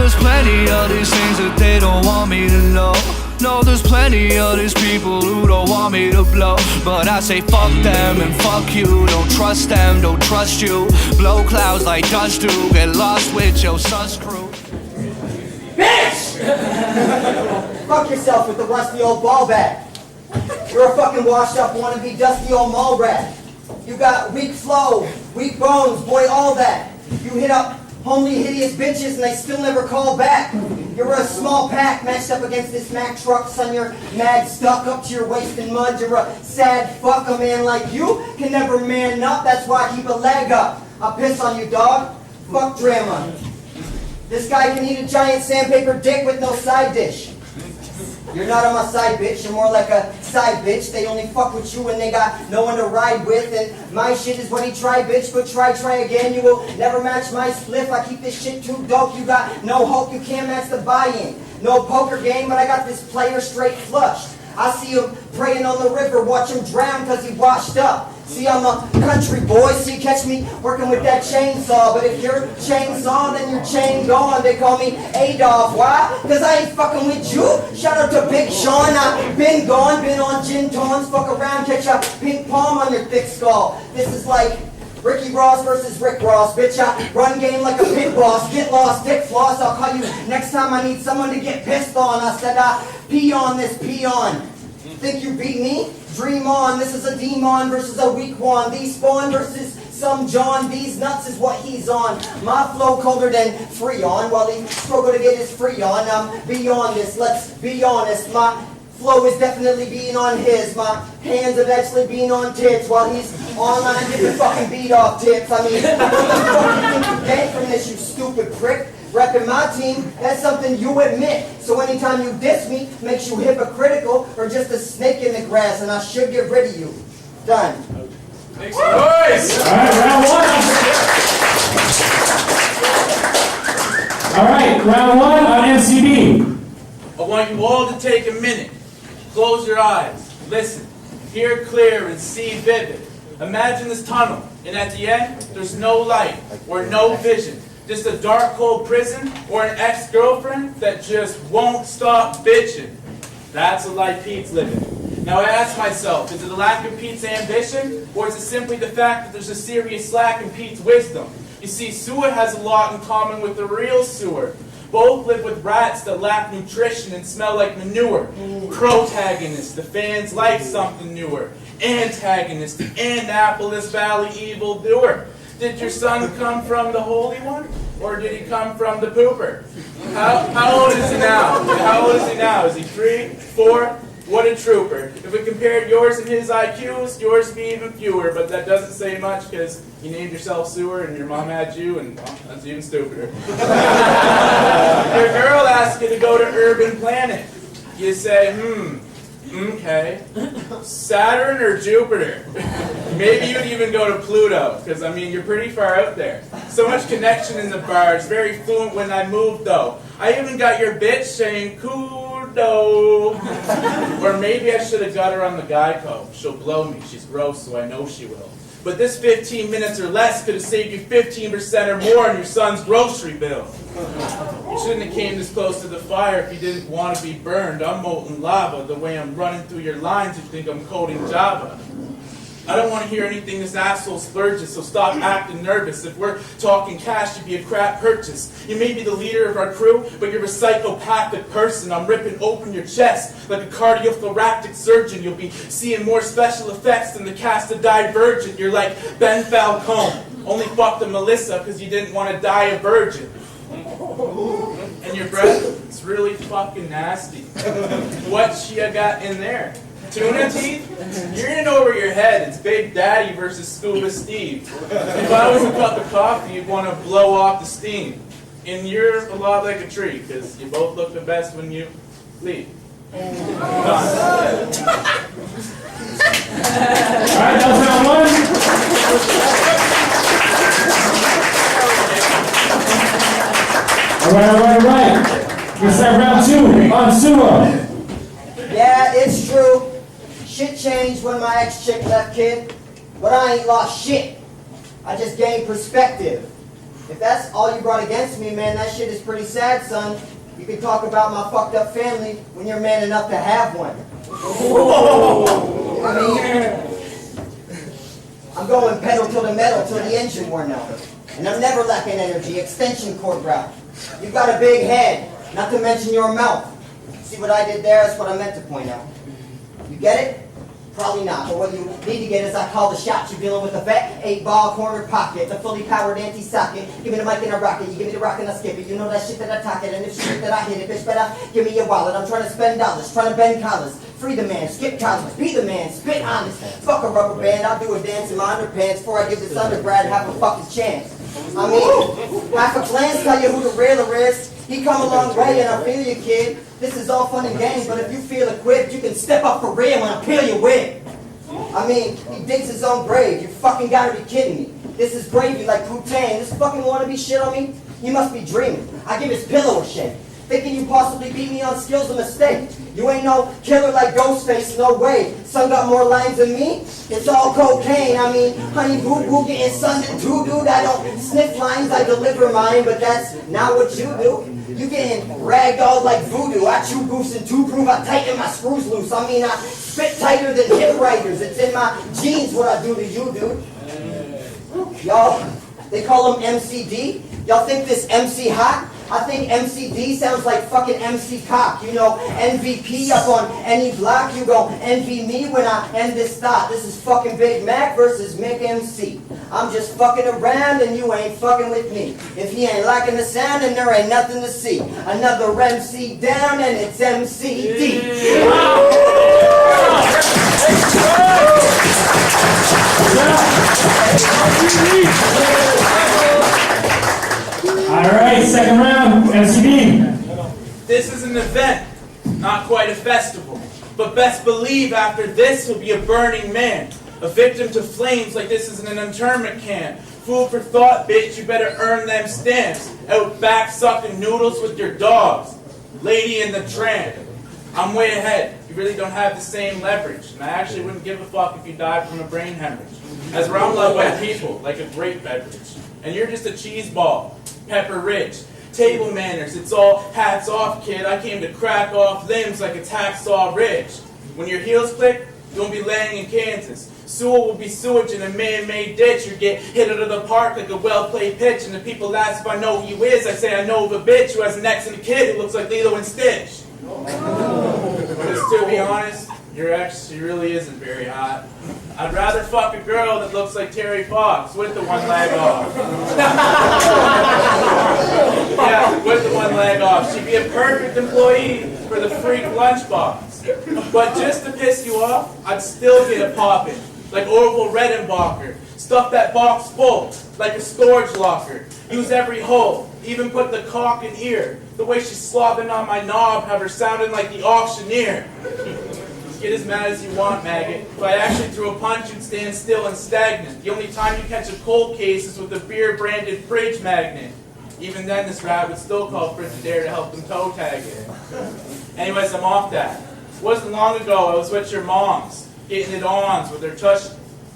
there's plenty of these things that they don't want me to know. No, there's plenty of these people who don't want me to blow. But I say fuck them and fuck you. Don't trust them, don't trust you. Blow clouds like dust do. Get lost with your sus crew. Bitch! Fuck yourself with the rusty old ball bat. You're a fucking washed up wannabe dusty old mall rat. You got weak flow, weak bones, boy, all that. You hit up homely hideous bitches and they still never call back. You're a small pack matched up against this Mack truck, son. You're mad stuck up to your waist in mud. You're a sad fuck. A man like you can never man up. That's why I keep a leg up. I'll piss on you, dog. Fuck drama. This guy can eat a giant sandpaper dick with no side dish. You're not on my side, bitch. You're more like a side bitch. They only fuck with you when they got no one to ride with. And my shit is what he tried, bitch. But try again. You will never match my spliff. I keep this shit too dope. You got no hope. You can't match the buy-in. No poker game, but I got this player straight flushed. I see him praying on the river. Watch him drown because he washed up. See, I'm a country boy, so you catch me working with that chainsaw. But if you're chainsaw, then you're chain gone. They call me Adolf. Why? Because I ain't fucking with you. Shout out to Big Sean. I've been gone, been on gin tons. Fuck around, catch a pink palm on your thick skull. This is like Ricky Ross versus Rick Ross. Bitch, I run game like a pit boss. Get lost, dick floss. I'll call you next time I need someone to get pissed on. I said, I pee on this peon. Think you beat me? Dream on. This is a demon versus a weak one. These spawn versus some John. These nuts is what he's on. My flow colder than Freon. While he struggle to get his free on. I'm beyond this. Let's be honest. My flow is definitely being on his. My hands have actually been on tits while he's online getting fucking beat off tips. I mean, what the fuck you think you gain from this, you stupid prick? Repping my team, that's something you admit. So anytime you diss me, makes you hypocritical or just a snake in the grass, and I should get rid of you. Done. Thanks, boys. All right, round one. All right, round one on MCD. I want you all to take a minute. Close your eyes. Listen. Hear clear and see vivid. Imagine this tunnel, and at the end, there's no light or no vision. Just a dark, cold prison or an ex-girlfriend that just won't stop bitching. That's a life Pete's living. Now I ask myself, is it a lack of Pete's ambition, or is it simply the fact that there's a serious lack in Pete's wisdom? You see, sewer has a lot in common with the real sewer. Both live with rats that lack nutrition and smell like manure. Protagonist, the fans like something newer. Antagonist, the Annapolis Valley evildoer. Did your son come from the Holy One, or did he come from the pooper? How old is he now? How old is he now? Is he 3, 4? What a trooper. If we compared yours and his IQs, yours would be even fewer, but that doesn't say much because you named yourself Sewer and your mom had you, and well, that's even stupider. Your girl asks you to go to Urban Planet. You say, okay. Saturn or Jupiter? Maybe you'd even go to Pluto, because, I mean, you're pretty far out there. So much connection in the bars, very fluent when I move, though. I even got your bitch saying, kudo. Or maybe I should have got her on the Geico. She'll blow me. She's gross, so I know she will. But this 15 minutes or less could have saved you 15% or more on your son's grocery bill. You shouldn't have came this close to the fire if you didn't want to be burned. I'm molten lava. The way I'm running through your lines, you think I'm coding Java. I don't want to hear anything this asshole splurges, so stop acting nervous. If we're talking cash, you'd be a crap purchase. You may be the leader of our crew, but you're a psychopathic person. I'm ripping open your chest like a cardiothoracic surgeon. You'll be seeing more special effects than the cast of Divergent. You're like Ben Falcone. Only fucked a Melissa because you didn't want to die a virgin. And your breath, it's really fucking nasty. What you got in there? Tuna teeth? You're in over your head. It's Big Daddy versus Scuba Steve. If I was a cup of coffee, you'd want to blow off the steam. And you're a lot like a tree, because you both look the best when you leave. Done. Alright, that's round one. Alright. We start round two on sewer. Yeah, it's true. Shit changed when my ex-chick left, kid. But I ain't lost shit. I just gained perspective. If that's all you brought against me, man, that shit is pretty sad, son. You can talk about my fucked up family when you're man enough to have one. I mean, I'm going pedal to the metal till the engine worn out. And I'm never lacking energy, extension cord route. You've got a big head, not to mention your mouth. See what I did there? That's what I meant to point out. You get it? Probably not, but what you need to get is I call the shots. You're dealing with a vet, 8-ball corner pocket, the fully powered anti-socket. Give me the mic and I rock it, you give me the rock and I skip it. You know that shit that I talk it, and if shit that I hit it, bitch, better give me your wallet. I'm trying to spend dollars, trying to bend collars. Free the man, skip college, be the man, spit honest. Fuck a rubber band, I'll do a dance in my underpants before I give this undergrad half a fucking chance. I mean, half a glance tell you who the railer is. He come a long way and I feel you, kid. This is all fun and games, but if you feel equipped, you can step up for real and I'll peel your wig. I mean, he digs his own grave. You fucking gotta be kidding me. This is gravy like poutine. This fucking wannabe shit on me? You must be dreaming. I give his pillow a shake. Thinking you possibly beat me on skill's a mistake. You ain't no killer like Ghostface, no way. Son got more lines than me? It's all cocaine. I mean, honey boo boo getting sunned too, dude. I don't sniff lines, I deliver mine, but that's not what you do. You getting ragdolled like voodoo. I chew goose and two proof. I tighten my screws loose. I mean, I spit tighter than hip writers. It's in my genes what I do to you, dude. Y'all, they call him MCD. Y'all think this MC hot? I think MCD sounds like fucking MC Cock. You know, MVP up on any block. You gon' envy me when I end this thought. This is fucking Big Mac versus Mick MC. I'm just fucking around and you ain't fucking with me. If he ain't liking the sound, then there ain't nothing to see. Another MC down and it's MCD. Alright, second round, MCD. This is an event, not quite a festival. But best believe after this he'll be a burning man. A victim to flames like this is in an internment camp. Food for thought, bitch, you better earn them stamps. Out back sucking noodles with your dogs. Lady in the tramp. I'm way ahead. You really don't have the same leverage. And I actually wouldn't give a fuck if you died from a brain hemorrhage. As we're loved by people, like a great beverage. And you're just a cheese ball. Pepper rich. Table manners, it's all hats off, kid. I came to crack off limbs like it's hacksaw ridge. When your heels click, you won't be laying in Kansas. Sewer will be sewage in a man-made ditch. You get hit out of the park like a well-played pitch. And the people ask if I know who you is. I say I know of a bitch who has an ex and a kid who looks like Lilo and Stitch. Just to be honest, your ex, she really isn't very hot. I'd rather fuck a girl that looks like Terry Fox with the one leg off. Yeah, with the one leg off. She'd be a perfect employee for the freak lunchbox. But just to piss you off, I'd still get a poppin'. Like Orville Redenbacher. Stuff that box full, like a storage locker. Use every hole, even put the cock in ear. The way she's slobbing on my knob, have her sounding like the auctioneer. Get as mad as you want, maggot. If I actually threw a punch, you'd stand still and stagnant. The only time you catch a cold case is with a beer-branded fridge magnet. Even then, this rat would still call Frigidaire to help them toe tag it. Anyways, I'm off that. It wasn't long ago I was with your moms, getting it ons with her tush.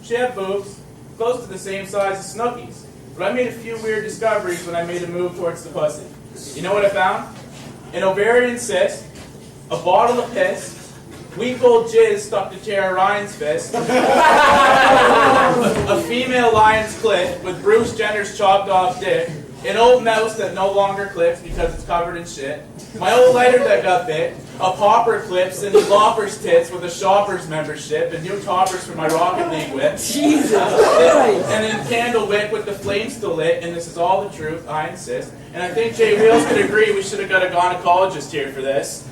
She had boobs, close to the same size as Snooki's. But I made a few weird discoveries when I made a move towards the pussy. You know what I found? An ovarian cyst, a bottle of piss, weak old jizz stuck to Tara Ryan's fist, a female lion's clit with Bruce Jenner's chopped off dick, an old mouse that no longer clicks because it's covered in shit, my old lighter that got bit, a popper clips and loppers tits with a shopper's membership, and new toppers for my Rocket League whip. Jesus Christ! And then candle wick with the flame still lit, and this is all the truth, I insist. And I think Jay Wheels could agree we should have got a gynecologist here for this.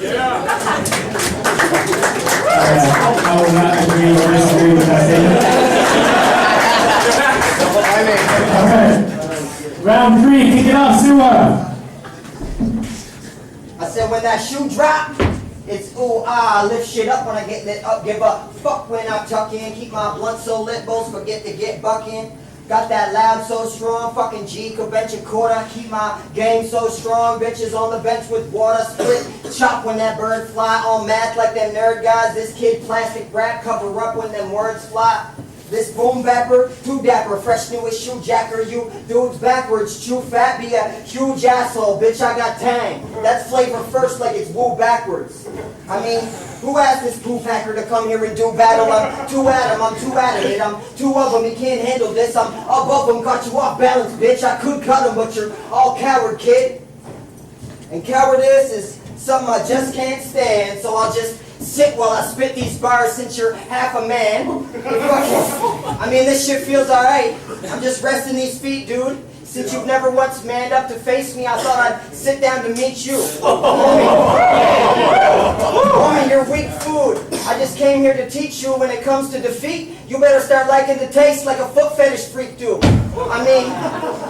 Yeah. I will not agree or disagree with that statement. Alright. Round 3, kick it off, Sua. I said when that shoe drop, it's ooh ah, lift shit up when I get lit up, give up. Fuck when I tuck in, keep my blunt so lit, both forget to get bucking. Got that loud so strong, fucking G could bench a quarter. Keep my game so strong, bitches on the bench with water. Split, chop when that bird fly. On math like them nerd guys, this kid plastic rap. Cover up when them words fly. This boom bapper, too dapper, fresh newish shoe jacker, you dudes backwards, chew fat, be a huge asshole, bitch, I got tang. That's flavor first like it's woo backwards. I mean, who asked this poo packer to come here and do battle? I'm too at him, I'm too adamant, I'm two of them, he can't handle this, I'm above him, got you off balance, bitch, I could cut him, but you're all coward, kid. And cowardice is something I just can't stand, so I'll just sit while I spit these bars since you're half a man. I mean, this shit feels alright. I'm just resting these feet, dude. Since you've never once manned up to face me, I thought I'd sit down to meet you. Homie, you're weak food. I just came here to teach you when it comes to defeat, you better start liking the taste like a foot fetish freak do. I mean,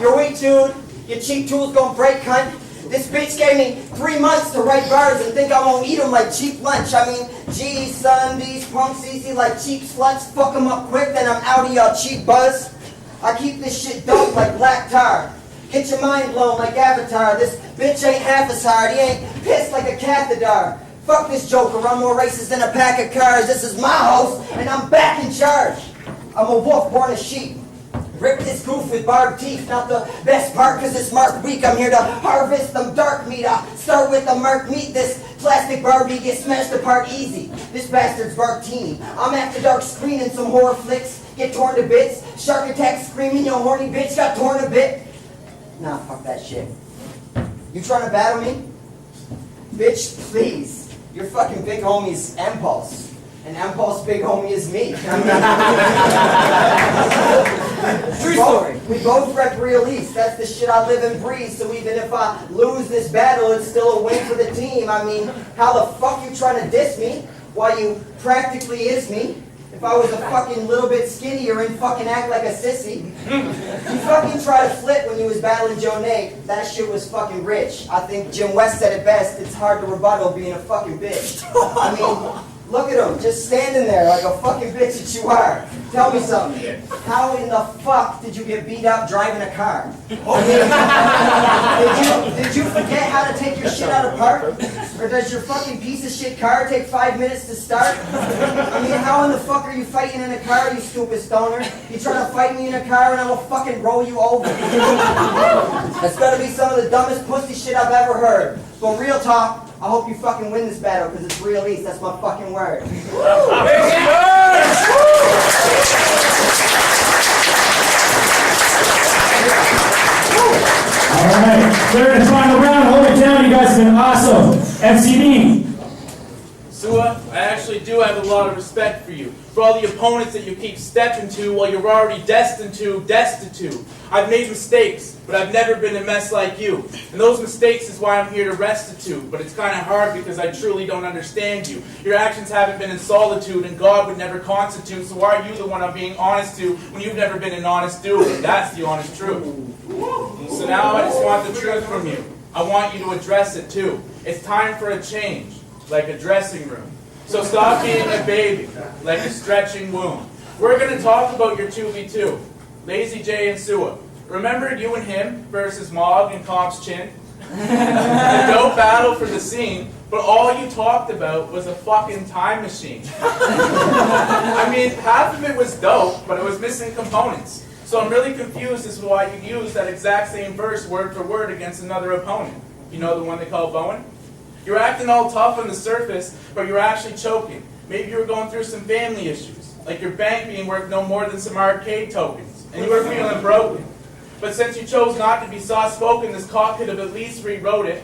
you're weak, dude. Your cheap tools gonna break, cunt. This bitch gave me 3 months to write bars and think I won't eat them like cheap lunch. I mean, geez, son, these punks easy like cheap sluts. Fuck them up quick, then I'm out of y'all cheap buzz. I keep this shit dope like black tar. Get your mind blown like Avatar. This bitch ain't half as hard. He ain't pissed like a catheter. Fuck this joker, I'm more racist than a pack of cars. This is my house, and I'm back in charge. I'm a wolf born a sheep. Rip this goof with barbed teeth, not the best part cause it's marked weak. I'm here to harvest them dark meat. I start with the marked meat. This plastic Barbie gets smashed apart easy. This bastard's Bartini. I'm after dark screening some horror flicks. Get torn to bits. Shark attack screaming, your horny bitch got torn a bit. Nah, fuck that shit. You trying to battle me? Bitch, please. Your fucking big homie's Impulse. And Impulse big homie is me. True story. We both rep Real East. That's the shit I live and breathe. So even if I lose this battle, it's still a win for the team. I mean, how the fuck you trying to diss me while you practically is me? If I was a fucking little bit skinnier and fucking act like a sissy. You fucking try to flip when you was battling Joe Nate. That shit was fucking rich. I think Jim West said it best. It's hard to rebuttal being a fucking bitch. I mean, look at him, just standing there like a fucking bitch that you are. Tell me something. How in the fuck did you get beat up driving a car? I mean, did you forget how to take your shit out of park? Or does your fucking piece of shit car take 5 minutes to start? I mean, how in the fuck are you fighting in a car, you stupid stoner? You trying to fight me in a car and I will fucking roll you over. That's gotta be some of the dumbest pussy shit I've ever heard. But real talk, I hope you fucking win this battle because it's Real East. That's my fucking word. Alright, third and final round. Hold it down. You guys have been awesome. MCD. Sua, I actually do have a lot of respect for you. For all the opponents that you keep stepping to while you're already destined to destitute. I've made mistakes, but I've never been a mess like you. And those mistakes is why I'm here to restitute. But it's kind of hard because I truly don't understand you. Your actions haven't been in solitude, and God would never constitute. So why are you the one I'm being honest to when you've never been an honest dude? That's the honest truth. So now I just want the truth from you. I want you to address it too. It's time for a change, like a dressing room. So stop being a baby, like a stretching wound. We're going to talk about your 2v2, Lazy J and Sua. Remember you and him versus Mog and Comp's Chin? A dope battle for the scene, but all you talked about was a fucking time machine. I mean, half of it was dope, but it was missing components. So I'm really confused as to why you used that exact same verse word for word against another opponent. You know the one they call Bowen? You're acting all tough on the surface, but you're actually choking. Maybe you were going through some family issues, like your bank being worth no more than some arcade tokens, and you were feeling broken. But since you chose not to be soft-spoken, this cop could have at least rewrote it.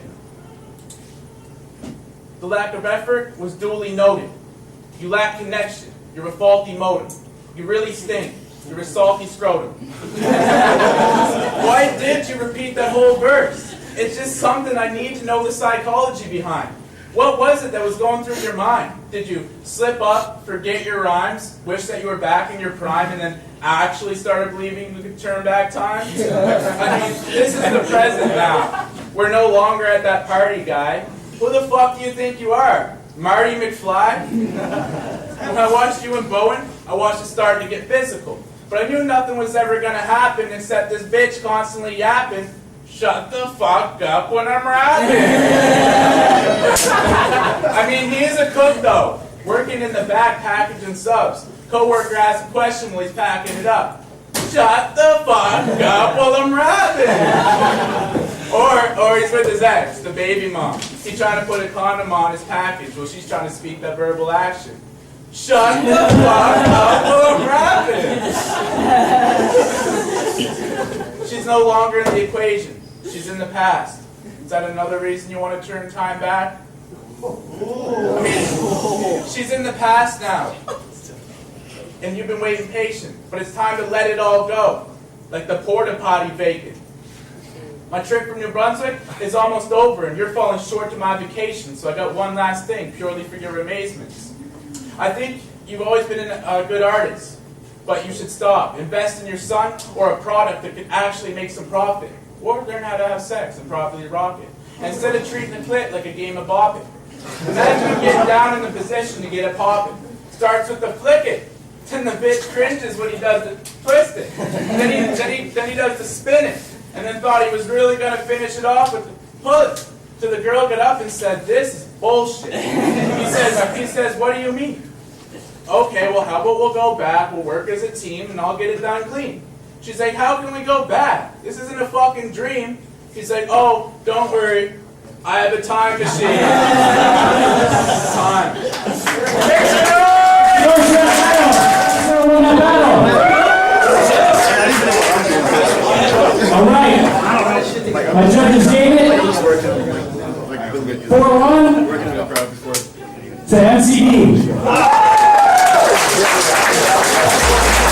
The lack of effort was duly noted. You lack connection. You're a faulty motive. You really stink. You're a salty scrotum. Why did you repeat that whole verse? It's just something I need to know the psychology behind. What was it that was going through your mind? Did you slip up, forget your rhymes, wish that you were back in your prime, and then actually started believing you could turn back time? I mean, this is the present now. We're no longer at that party, guy. Who the fuck do you think you are? Marty McFly? When I watched you and Bowen, I watched it start to get physical. But I knew nothing was ever going to happen except this bitch constantly yapping, "Shut the fuck up when I'm rapping." I mean, he is a cook though, working in the back packaging subs. Coworker asks a question while he's packing it up. Shut the fuck up while I'm rapping. Or he's with his ex, the baby mom. He's trying to put a condom on his package while she's trying to speak that verbal action. Shut the fuck up while I'm rapping. She's no longer in the equation. She's in the past. Is that another reason you want to turn time back? I mean, she's in the past now. And you've been waiting patient. But it's time to let it all go. Like the porta potty vacant. My trip from New Brunswick is almost over and you're falling short to my vacation, so I got one last thing, purely for your amazements. I think you've always been a good artist, but you should stop. Invest in your son or a product that could actually make some profit. Or learn how to have sex and properly rock it. Instead of treating the clit like a game of bopping. Imagine getting down in the position to get it popping. Starts with the flick it. Then the bitch cringes when he does the twist it. Then he does the spin it. And then thought he was really going to finish it off with the pull it. So the girl got up and said, "This is bullshit." He says, "What do you mean?" "Okay, well, how about we'll go back, we'll work as a team, and I'll get it done clean." She's like, "How can we go back? This isn't a fucking dream." He's like, "Oh, don't worry. I have a time machine." Time. All right. My judges gave it 4-1 to MCD.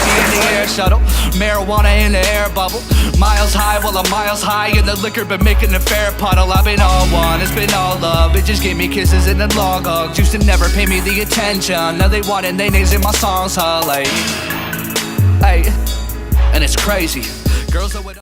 In the air shuttle, marijuana in the air bubble. Miles high while I'm miles high, and the liquor been making a fair puddle. I've been all one, it's been all love. It just gave me kisses and then long hugs. Used to never pay me the attention. Now they want it, they names in my songs, huh? Like, hey, and it's crazy. Girls that would